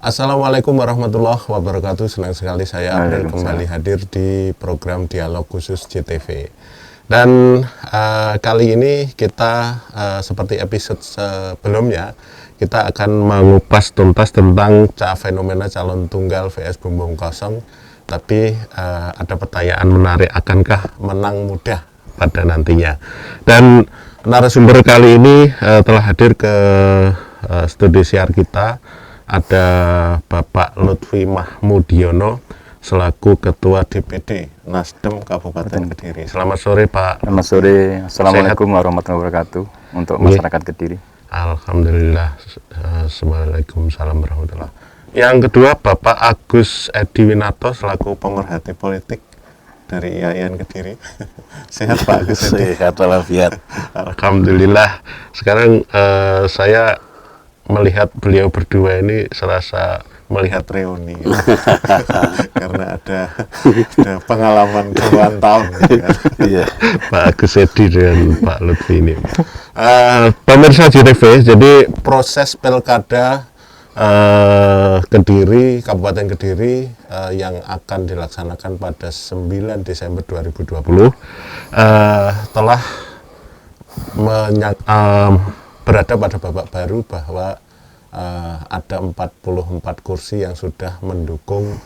Assalamualaikum warahmatullahi wabarakatuh. Senang sekali saya April kembali hadir di program Dialog Khusus JTV. Dan kali ini kita seperti episode sebelumnya, kita akan mengupas tuntas tentang fenomena calon tunggal vs bumbung kosong. Tapi ada pertanyaan menarik, akankah menang mudah pada nantinya? Dan narasumber kali ini telah hadir ke studi siar kita. Ada Bapak Lutfi Mahmudiono selaku Ketua DPD Nasdem Kabupaten Kediri. Selamat sore Pak. Selamat sore. Assalamualaikum warahmatullahi wabarakatuh untuk masyarakat Kediri. Alhamdulillah. Assalamualaikum warahmatullahi wabarakatuh. Yang kedua Bapak Agus Edi Winato selaku pemerhati politik dari IAIN Kediri. Sehat Pak Agus Edi? Sehat walafiat. Alhamdulillah. Sekarang saya melihat beliau berdua ini serasa melihat reuni karena ada pengalaman puluhan tahun kan? Iya. Pak Agus Edi dan Pak Lutfi ini. Pemirsa JTV, jadi proses pilkada Kediri, Kabupaten Kediri yang akan dilaksanakan pada 9 Desember 2020 telah berada pada babak baru bahwa ada 44 kursi yang sudah mendukung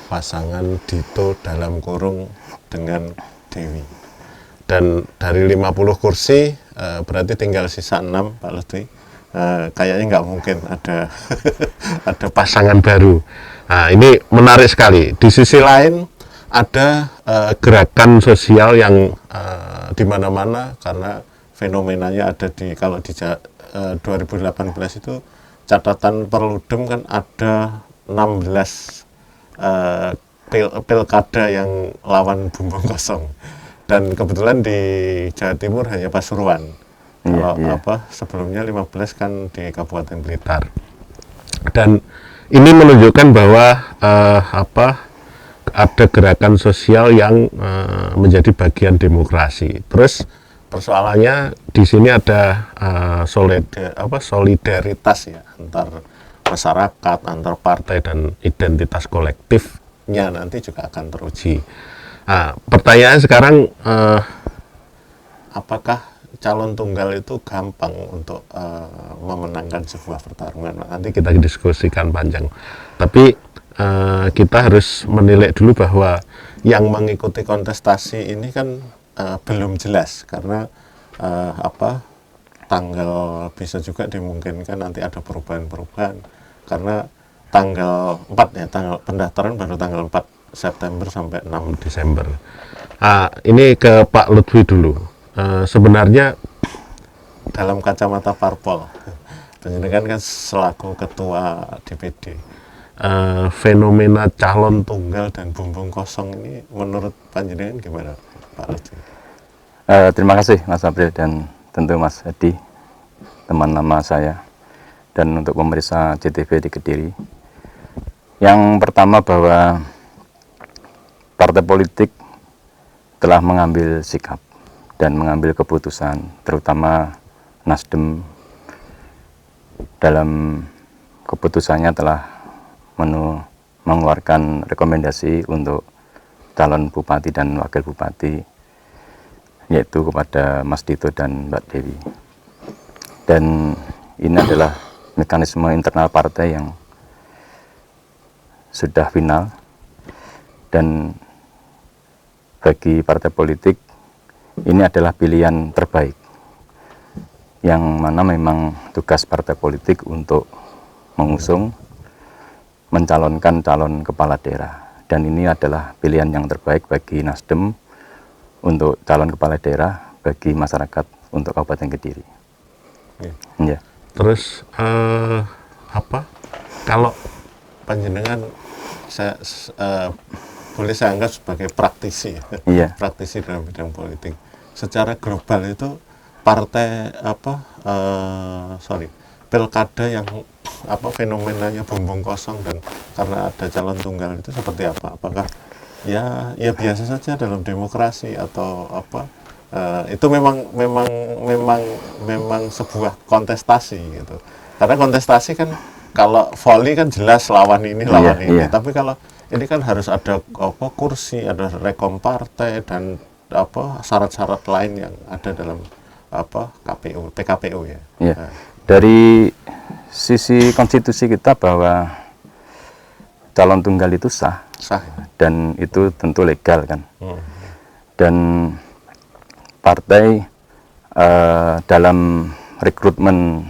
pasangan Dito dalam kurung dengan Dewi. Dan dari 50 kursi berarti tinggal sisa 6 Pak Lutfi. Kayaknya nggak mungkin ada ada pasangan baru. Nah, ini menarik sekali. Di sisi lain ada gerakan sosial yang di mana-mana karena fenomenanya ada di, kalau di 2018 itu catatan Perludem kan ada 16 pilkada yang lawan bumbung kosong, dan kebetulan di Jawa Timur hanya Pasuruan. Sebelumnya 15 kan di Kabupaten Blitar. Dan ini menunjukkan bahwa ada gerakan sosial yang menjadi bagian demokrasi. Terus persoalannya di sini ada solidaritas ya antar masyarakat, antar partai, dan identitas kolektifnya nanti juga akan teruji. Nah, pertanyaan sekarang, apakah calon tunggal itu gampang untuk memenangkan sebuah pertarungan? Nanti kita diskusikan panjang. Tapi kita harus menilai dulu bahwa yang mengikuti kontestasi ini kan belum jelas karena tanggal bisa juga dimungkinkan nanti ada perubahan-perubahan karena tanggal 4 ya, tanggal pendaftaran baru tanggal 4 September sampai 6 Desember. Ini ke Pak Lutfi dulu. Sebenarnya dalam kacamata parpol, panjenengan kan selaku ketua DPD, fenomena calon tunggal dan bumbung kosong ini menurut panjenengan gimana Pak Lutfi? Terima kasih Mas April dan tentu Mas Edi, teman lama saya, dan untuk pemirsa JTV di Kediri. Yang pertama bahwa partai politik telah mengambil sikap dan mengambil keputusan, terutama Nasdem dalam keputusannya telah mengeluarkan rekomendasi untuk calon bupati dan wakil bupati, yaitu kepada Mas Dito dan Mbak Dewi. Dan ini adalah mekanisme internal partai yang sudah final, dan bagi partai politik ini adalah pilihan terbaik, yang mana memang tugas partai politik untuk mengusung, mencalonkan calon kepala daerah, dan ini adalah pilihan yang terbaik bagi Nasdem untuk calon kepala daerah bagi masyarakat untuk Kabupaten Kediri. Ya. Terus kalau panjenengan boleh saya anggap sebagai praktisi, Iya. praktisi dalam bidang politik. Secara global itu partai pilkada yang fenomenanya bumbung kosong dan karena ada calon tunggal itu seperti apa? Apakah ya biasa saja dalam demokrasi atau itu memang sebuah kontestasi gitu. Karena kontestasi kan kalau volley kan jelas lawan ini lawan ini, iya. tapi kalau ini kan harus ada apa kursi, ada rekom partai dan apa syarat-syarat lain yang ada dalam apa PKPU ya. Iya. Nah, Dari sisi konstitusi kita bahwa calon tunggal itu sah sah ya? dan itu tentu legal kan. Hmm. Dan partai dalam rekrutmen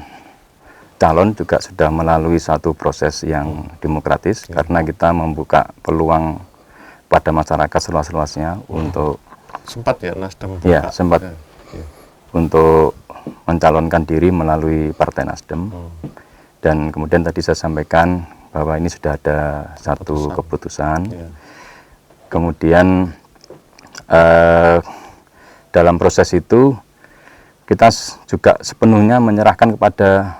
calon juga sudah melalui satu proses yang demokratis karena kita membuka peluang pada masyarakat seluas-luasnya untuk Sempat ya Nasdem buka. ya sempat Ya. untuk mencalonkan diri melalui Partai Nasdem. Dan kemudian tadi saya sampaikan bahwa ini sudah ada satu keputusan. Ya. Kemudian dalam proses itu kita juga sepenuhnya menyerahkan kepada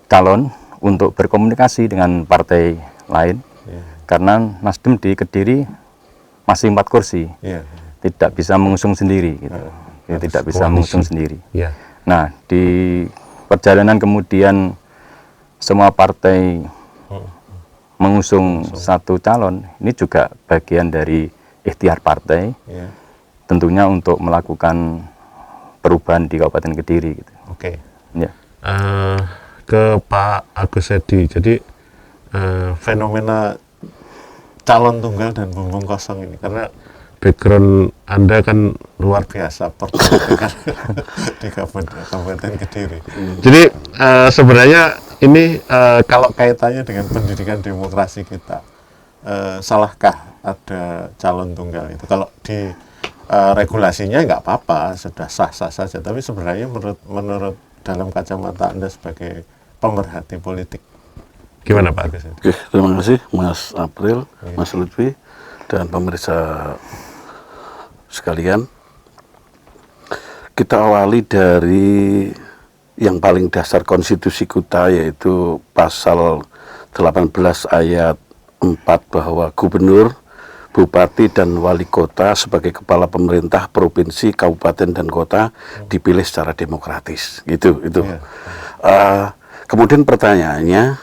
calon untuk berkomunikasi dengan partai lain. Ya. Karena Nasdem di Kediri masih 4 kursi, Ya. tidak bisa mengusung sendiri gitu. Ya, tidak bisa mengusung sendiri. Ya. Nah, di perjalanan kemudian semua partai mengusung satu calon, ini juga bagian dari ikhtiar partai, Ya. tentunya untuk melakukan perubahan di Kabupaten Kediri. Gitu. Oke. Ya. Ke Pak Agus Edi, jadi fenomena calon tunggal dan bumbung kosong ini, karena background Anda kan luar biasa perpolitikan di Kabupaten Kediri. Jadi sebenarnya ini kalau kaitannya dengan pendidikan demokrasi kita, salahkah ada calon tunggal itu? Kalau di regulasinya nggak apa-apa, sudah sah-sah saja. Tapi sebenarnya menurut dalam kacamata Anda sebagai pemerhati politik, gimana Pak Agus? Oke, terima kasih Mas April, Mas Lutfi, dan pemirsa sekalian. Kita awali dari yang paling dasar konstitusi kita, yaitu pasal 18 ayat 4 bahwa gubernur, bupati dan wali kota sebagai kepala pemerintah provinsi, kabupaten dan kota dipilih secara demokratis. Gitu. Kemudian pertanyaannya,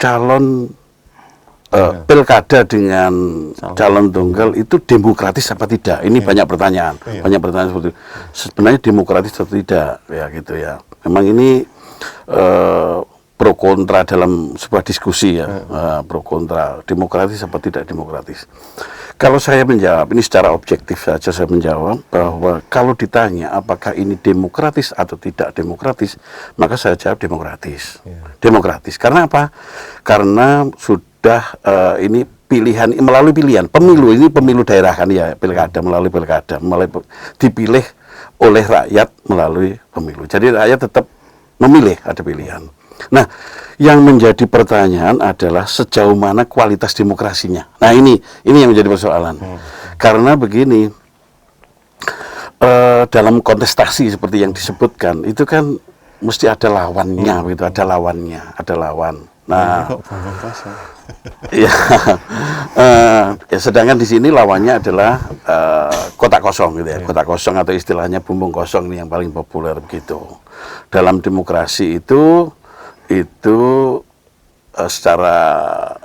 calon pilkada dengan calon tunggal itu demokratis apa tidak? Ini banyak pertanyaan, banyak pertanyaan seperti itu. Sebenarnya demokratis atau tidak, ya gitu ya. Memang ini pro kontra dalam sebuah diskusi ya, pro kontra demokratis apa tidak demokratis. Kalau saya menjawab ini secara objektif saja, saya menjawab bahwa kalau ditanya apakah ini demokratis atau tidak demokratis, maka saya jawab demokratis. Demokratis. Karena apa? Karena sudah ini pilihan melalui pilihan pemilu, ini pemilu daerah kan ya, pilkada melalui pilkada, dipilih oleh rakyat melalui pemilu. Jadi rakyat tetap memilih, ada pilihan. Nah, yang menjadi pertanyaan adalah sejauh mana kualitas demokrasinya. Nah, ini yang menjadi persoalan. Karena begini, dalam kontestasi seperti yang disebutkan, itu kan mesti ada lawannya, gitu, ada lawan. Nah, kok bumbung kosong? ya, sedangkan di sini lawannya adalah kotak kosong, gitu ya, kotak kosong atau istilahnya bumbung kosong ini yang paling populer begitu. Dalam demokrasi itu secara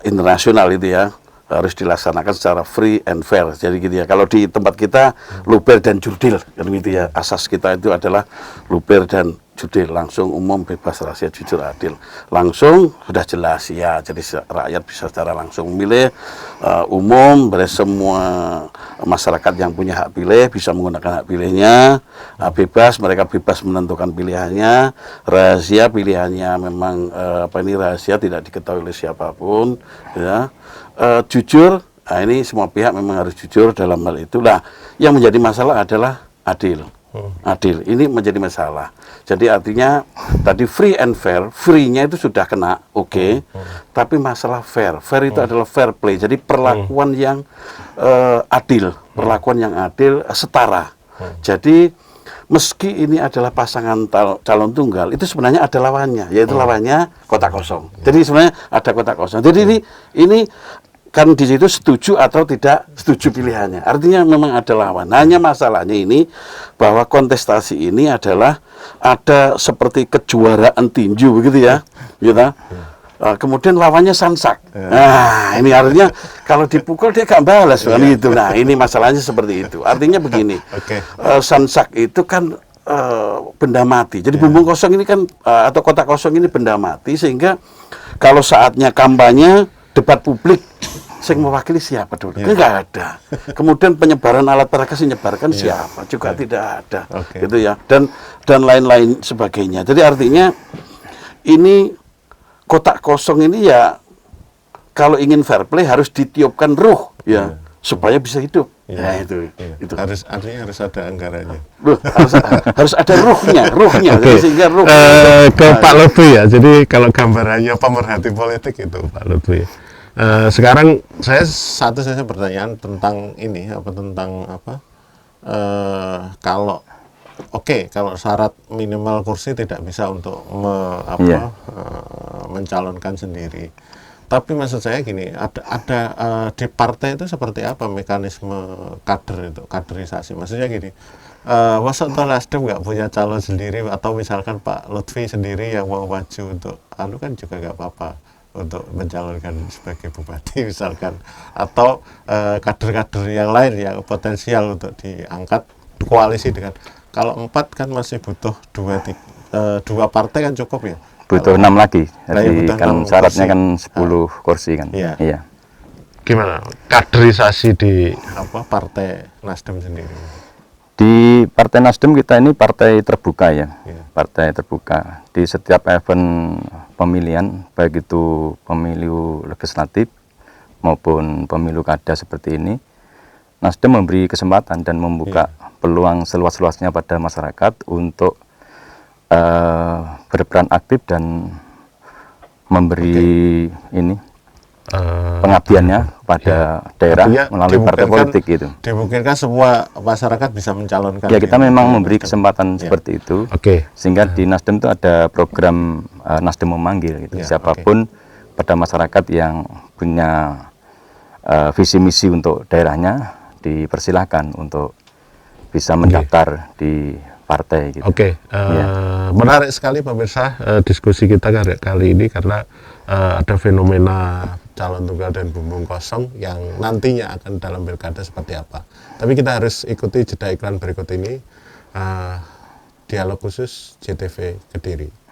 internasional itu ya harus dilaksanakan secara free and fair. Jadi gitu ya. Kalau di tempat kita luber dan jurdil, kan gitu ya. Asas kita itu adalah luber dan jurdil, langsung, umum, bebas, rahasia, jujur, adil. Langsung sudah jelas ya. Jadi rakyat bisa secara langsung memilih, umum, semua masyarakat yang punya hak pilih bisa menggunakan hak pilihnya. Bebas, mereka bebas menentukan pilihannya. Rahasia, pilihannya memang rahasia, tidak diketahui oleh siapapun, ya. Jujur, ini semua pihak memang harus jujur dalam hal itu. Nah, yang menjadi masalah adalah adil. Adil, ini menjadi masalah. Jadi artinya tadi free and fair, free-nya itu sudah kena, oke. Tapi masalah fair, fair itu adalah fair play. Jadi perlakuan yang adil, perlakuan yang adil, setara. Jadi meski ini adalah pasangan calon tunggal, itu sebenarnya ada lawannya, yaitu lawannya kotak kosong. Jadi sebenarnya ada kotak kosong. Jadi ini kan di situ setuju atau tidak setuju pilihannya. Artinya memang ada lawan. Hanya masalahnya ini bahwa kontestasi ini adalah ada seperti kejuaraan tinju begitu ya, gitu. Kemudian lawannya Sansak. Nah, ini artinya kalau dipukul dia gak balas kan gitu. Nah, ini masalahnya seperti itu. Artinya begini. Sansak itu kan benda mati. Jadi bumbung kosong ini kan atau kotak kosong ini benda mati, sehingga kalau saatnya kampanye, debat publik, yang mewakili siapa dulu? Enggak ada. Kemudian penyebaran alat peraga menyebarkan siapa? Juga tidak ada. Gitu ya. Dan lain-lain sebagainya. Jadi artinya ini kotak kosong ini ya, kalau ingin fair play harus ditiupkan ruh ya, supaya bisa hidup. Nah, itu. Artinya harus ada anggarannya. Harus ada ruhnya. Sehingga ruh ke Pak Lutfi ya. Jadi kalau gambarannya pemerhati politik itu Pak Lutfi. Sekarang saya satu saja pertanyaan tentang ini kalau kalau syarat minimal kursi tidak bisa untuk mencalonkan sendiri. Tapi maksud saya gini, ada di partai itu seperti apa mekanisme kader itu, kaderisasi? Maksudnya gini, masa Nasdem nggak punya calon sendiri, atau misalkan Pak Lutfi sendiri yang mau maju untuk kan juga nggak apa-apa untuk mencalonkan sebagai bupati misalkan, atau kader-kader yang lain yang potensial untuk diangkat koalisi dengan, kalau 4 kan masih butuh 2 partai kan cukup ya, butuh 6 lagi. Jadi kan syaratnya kan 10 kursi kan. Iya. Gimana kaderisasi di partai Nasdem sendiri? Di Partai Nasdem kita ini partai terbuka ya, partai terbuka. Di setiap event pemilihan, baik itu pemilu legislatif maupun pemilu kada seperti ini, Nasdem memberi kesempatan dan membuka peluang seluas-luasnya pada masyarakat untuk berperan aktif dan memberi pengabdiannya pada daerah melalui partai politik gitu. Dimungkinkan semua masyarakat bisa mencalonkan. Ya, kita memang memberi kesempatan seperti itu. Sehingga di Nasdem itu ada program Nasdem memanggil gitu. Siapapun pada masyarakat yang punya visi misi untuk daerahnya dipersilahkan untuk bisa mendaftar di partai gitu. Menarik sekali pemirsa diskusi kita kali ini, karena ada fenomena calon tunggal dan bumbung kosong yang nantinya akan dalam pilkada seperti apa. Tapi kita harus ikuti jeda iklan berikut ini, dialog khusus JTV Kediri.